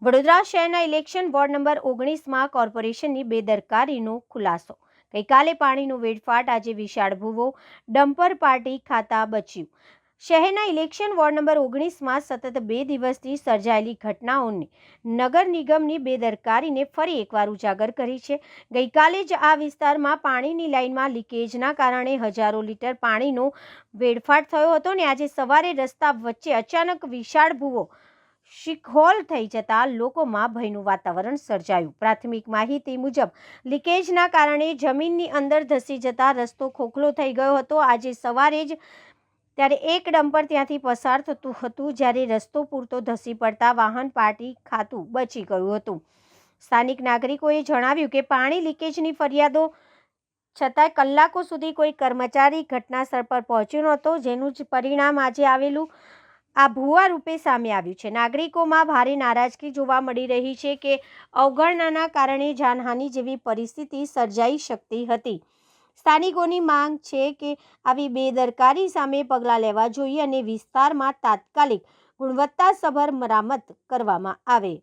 વડોદરા શહેરના election ward number 19માં કોર્પોરેશનની બેદરકારીનો ખુલાસો। ગઈકાલે પાણીનો વેડફાટ, આજે વિશાળ ભૂવો, ડમ્પર પાર્ટી ખાતા બચ્યું। શહેરના ઇલેક્શન વોર્ડ નંબર 19માં સતત 2 દિવસથી સર્જાયેલી ઘટનાઓને નગર નિગમની બેદરકારીને ફરી એકવાર ઉજાગર કરી છે। ગઈકાલે જ આ વિસ્તારમાં પાણીની લાઇનમાં લીકેજના કારણે હજારો લીટર પાણીનો વેડફાટ થયો હતો અને આજે સવારે રસ્તા વચ્ચે અચાનક વિશાળ ભૂવો શિખહોલ થઈ જતા લોકોમાં ભયનું વાતાવરણ સર્જાયું। પ્રાથમિક માહિતી મુજબ લીકેજના કારણે જમીનની અંદર ધસી જતા રસ્તો ખોખલો થઈ ગયો હતો। આજે સવારે જ ત્યારે એક ડમ્પર ત્યાંથી પસાર થતું હતું, જ્યારે રસ્તો પૂરતો ધસી પડતા વાહન પાર્ટી ખાતું બચી ગયું હતું। સ્થાનિક નાગરિકોએ જણાવ્યું કે પાણી લીકેજની ફરિયાદો છતાંય કલાકો સુધી કોઈ કર્મચારી ઘટનાસ્થળ પર પહોંચ્યો નહોતો, જેનું જ પરિણામ આજે આવેલું આ ભૂવા રૂપે સામે આવ્યું છે। નાગરિકોમાં ભારે નારાજગી જોવા મળી રહી છે કે અવગણનાના કારણે જાનહાનિ જેવી પરિસ્થિતિ સર્જાઈ શકતી હતી। સ્થાનિકોની માંગ છે કે આવી બેદરકારી સામે પગલાં લેવા જોઈએ અને વિસ્તારમાં તાત્કાલિક ગુણવત્તાસભર મરામત કરવામાં આવે।